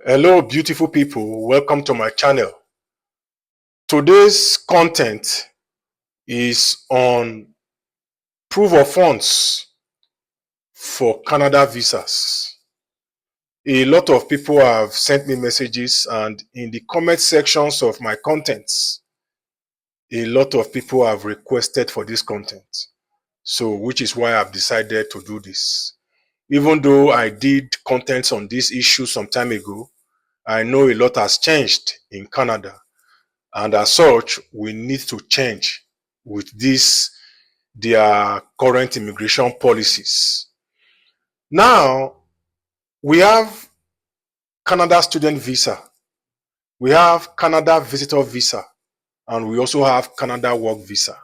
Hello, beautiful people. Welcome to my channel. Today's content is on proof of funds for Canada visas. A lot of people have sent me messages, and in the comment sections of my contents, a lot of people have requested for this content. So, which is why I've decided to do this. Even though I did contents on this issue some time ago, I know a lot has changed in Canada. And as such, we need to change with their current immigration policies. Now, we have Canada student visa, we have Canada visitor visa, and we also have Canada work visa.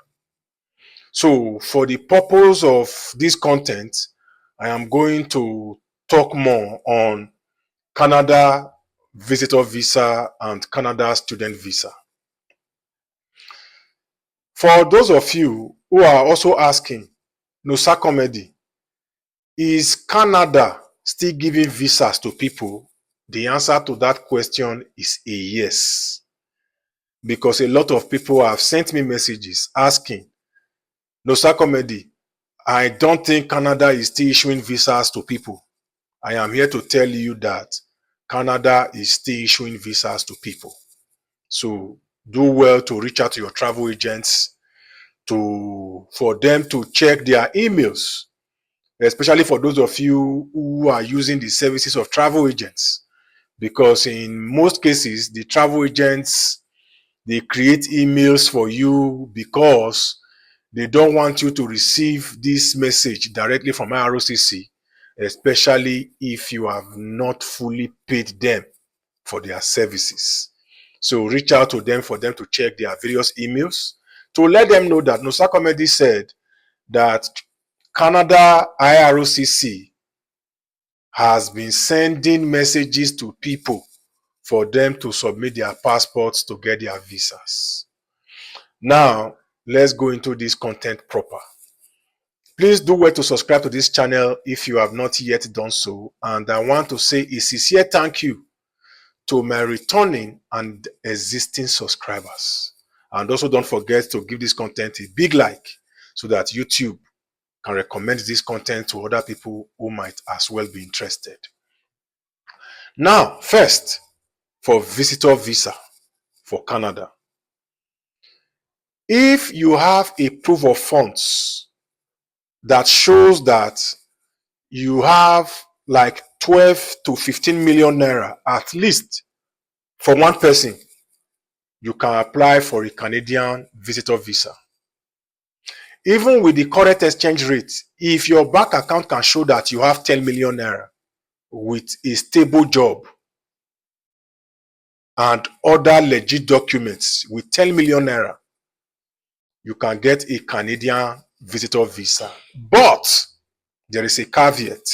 So for the purpose of this content, I am going to talk more on Canada visitor visa and Canada student visa. For those of you who are also asking, Nusa Comedy, is Canada still giving visas to people? The answer to that question is a yes. Because a lot of people have sent me messages asking, Nusa Comedy, I don't think Canada is still issuing visas to people. I am here to tell you that Canada is still issuing visas to people. So do well to reach out to your travel agents for them to check their emails, especially for those of you who are using the services of travel agents, because in most cases the travel agents, they create emails for you because they don't want you to receive this message directly from IROCC, especially if you have not fully paid them for their services. So reach out to them for them to check their various emails to let them know that Nusa Comedy said that Canada IROCC has been sending messages to people for them to submit their passports to get their visas. Now, let's go into this content proper. Please do well to subscribe to this channel if you have not yet done so. And I want to say a sincere thank you to my returning and existing subscribers. And also don't forget to give this content a big like so that YouTube can recommend this content to other people who might as well be interested. Now, first, for visitor visa for Canada. If you have a proof of funds that shows that you have like 12 to 15 million naira at least for one person, you can apply for a Canadian visitor visa. Even with the current exchange rate, if your bank account can show that you have 10 million naira with a stable job and other legit documents with 10 million naira, you can get a Canadian visitor visa. But there is a caveat.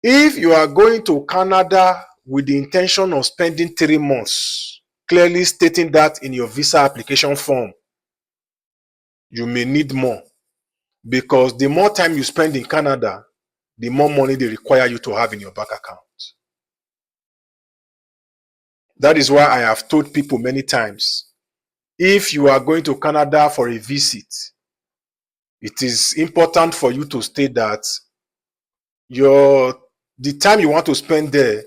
If you are going to Canada with the intention of spending 3 months, clearly stating that in your visa application form, you may need more, because the more time you spend in Canada, the more money they require you to have in your bank account. That is why I have told people many times, if you are going to Canada for a visit, it is important for you to state that the time you want to spend there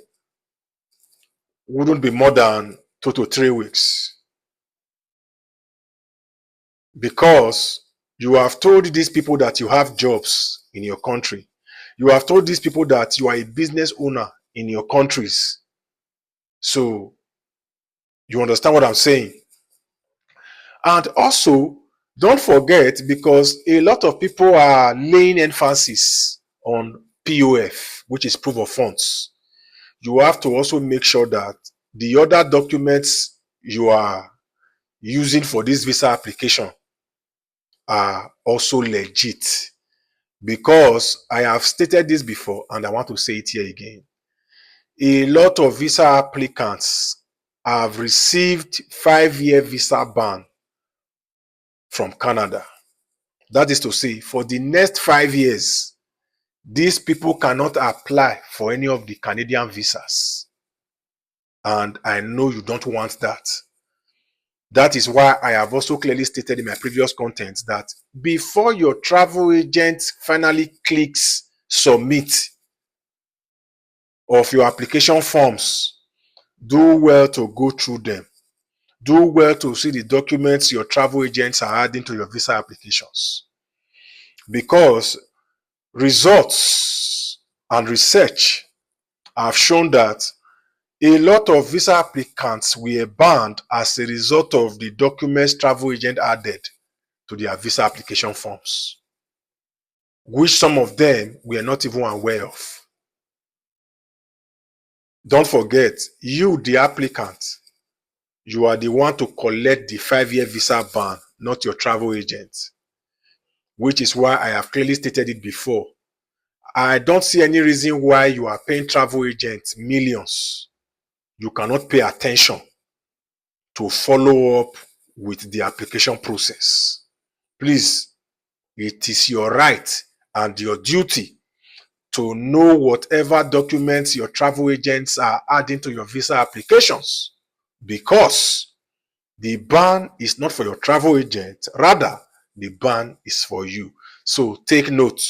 wouldn't be more than 2 to 3 weeks. Because you have told these people that you have jobs in your country. You have told these people that you are a business owner in your countries. So you understand what I'm saying? And also, don't forget, because a lot of people are laying emphasis on POF, which is proof of funds. You have to also make sure that the other documents you are using for this visa application are also legit. Because I have stated this before and I want to say it here again. A lot of visa applicants have received 5-year visa ban from Canada. That is to say, for the next 5 years, These people cannot apply for any of the Canadian visas. And I know you don't want that. That is why I have also clearly stated in my previous content that before your travel agent finally clicks submit of your application forms, do well to go through them. Do well to see the documents your travel agents are adding to your visa applications. Because results and research have shown that a lot of visa applicants were banned as a result of the documents travel agent added to their visa application forms, which some of them were not even aware of. Don't forget, you, the applicant, you are the one to collect the 5-year visa ban, not your travel agent, which is why I have clearly stated it before. I don't see any reason why you are paying travel agents millions. You cannot pay attention to follow up with the application process. Please, it is your right and your duty to know whatever documents your travel agents are adding to your visa applications, because the ban is not for your travel agent, rather the ban is for you. So take note.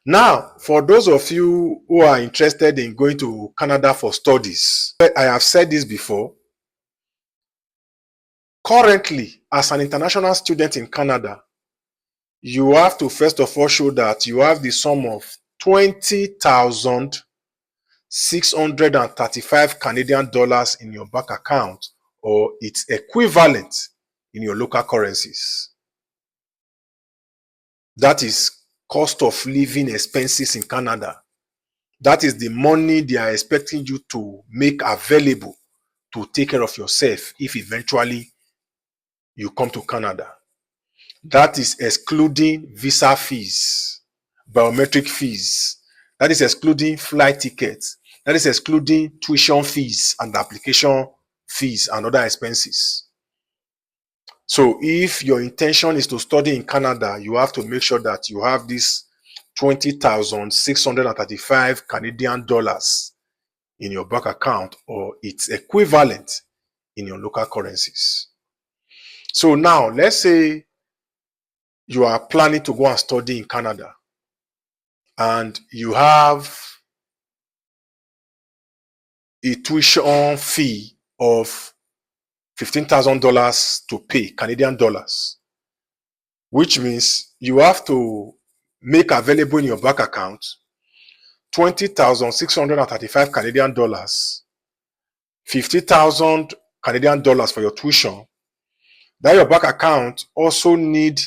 Now, for those of you who are interested in going to Canada for studies, I have said this before. Currently, as an international student in Canada, you have to first of all show that you have the sum of 20,635 Canadian dollars in your bank account, or its equivalent in your local currencies. That is cost of living expenses in Canada. That is the money they are expecting you to make available to take care of yourself if eventually you come to Canada. That is excluding visa fees, biometric fees. That is excluding flight tickets. That is excluding tuition fees and application fees and other expenses. So if your intention is to study in Canada, you have to make sure that you have this 20,635 Canadian dollars in your bank account, or its equivalent in your local currencies. So now, let's say you are planning to go and study in Canada, and you have a tuition fee of $15,000 to pay, Canadian dollars, which means you have to make available in your bank account 20,635 Canadian dollars, 50,000 Canadian dollars for your tuition. That your bank account also need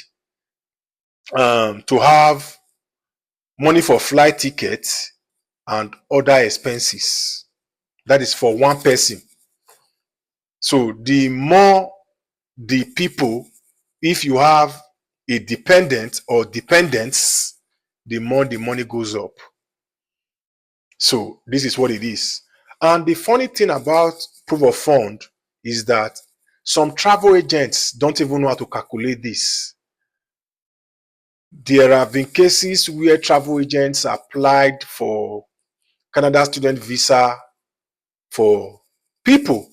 to have money for flight tickets and other expenses. That is for one person. So the more the people, if you have a dependent or dependents, the more the money goes up. So this is what it is. And the funny thing about proof of fund is that some travel agents don't even know how to calculate this. There have been cases where travel agents applied for Canada student visa for people,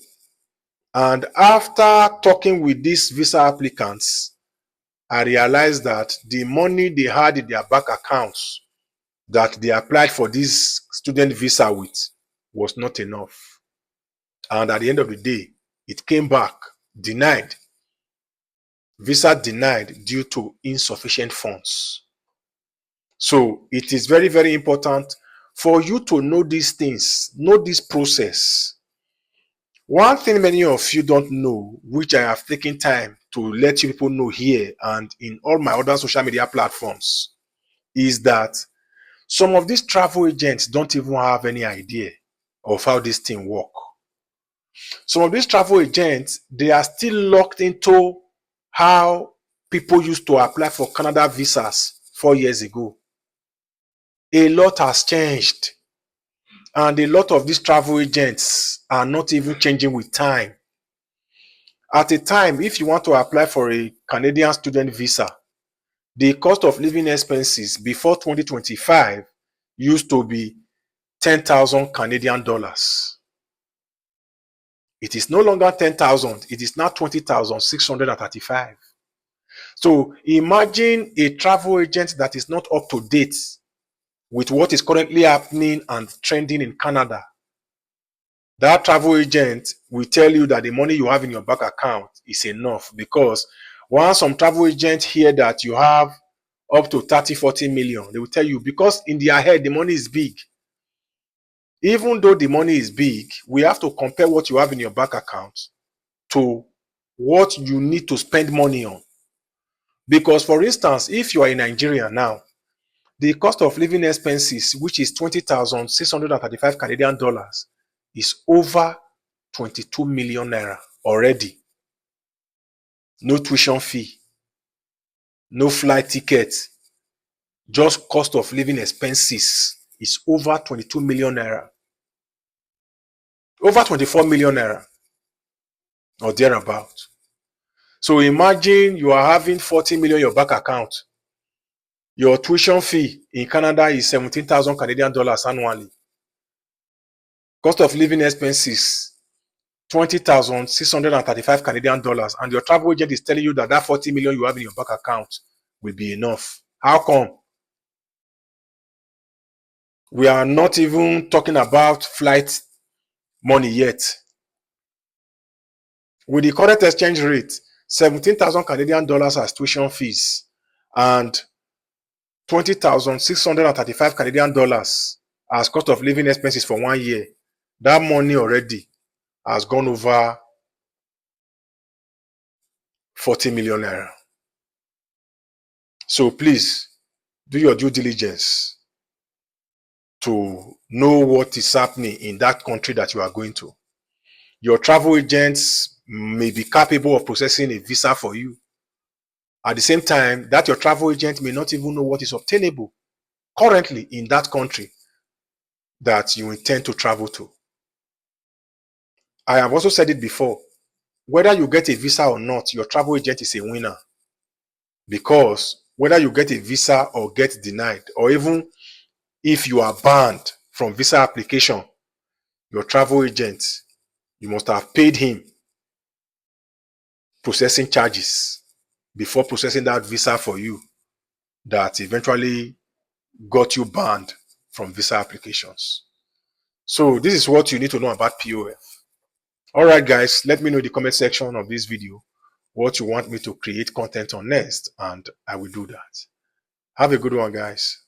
and after talking with these visa applicants, I realized that the money they had in their bank accounts that they applied for this student visa with was not enough. And at the end of the day, it came back denied. Visa denied due to insufficient funds. So it is very, very important for you to know these things, know this process. One thing many of you don't know, which I have taken time to let you people know here and in all my other social media platforms, is that some of these travel agents don't even have any idea of how this thing works. Some of these travel agents, they are still locked into how people used to apply for Canada visas 4 years ago. A lot has changed, and a lot of these travel agents are not even changing with time. At a time, if you want to apply for a Canadian student visa, The cost of living expenses before 2025 used to be 10,000 Canadian dollars. It is no longer 10,000, it is now 20,635. So imagine a travel agent that is not up to date with what is currently happening and trending in Canada. That travel agent will tell you that the money you have in your bank account is enough, because once some travel agents hear that you have up to 30, 40 million, they will tell you, because in their head, the money is big. Even though the money is big, we have to compare what you have in your bank account to what you need to spend money on. Because, for instance, if you are in Nigeria now, the cost of living expenses, which is 20,635 Canadian dollars, is over 22 million naira already. No tuition fee, no flight ticket, just cost of living expenses is over 22 million naira. Over 24 million naira or thereabout. So imagine you are having 40 million in your bank account. Your tuition fee in Canada is 17,000 Canadian dollars annually. Cost of living expenses, 20,635 Canadian dollars. And your travel agent is telling you that that 40 million you have in your bank account will be enough. How come? We are not even talking about flight money yet. With the current exchange rate, 17,000 Canadian dollars as tuition fees and 20,635 Canadian dollars as cost of living expenses for 1 year. That money already has gone over 40 million naira. So please do your due diligence to know what is happening in that country that you are going to. Your travel agents may be capable of processing a visa for you. At the same time, that your travel agent may not even know what is obtainable currently in that country that you intend to travel to. I have also said it before, whether you get a visa or not, your travel agent is a winner. Because whether you get a visa or get denied, or even if you are banned from visa application, your travel agent, you must have paid him processing charges before processing that visa for you that eventually got you banned from visa applications. So this is what you need to know about POF. All right, guys, let me know in the comment section of this video what you want me to create content on next, and I will do that. Have a good one, guys.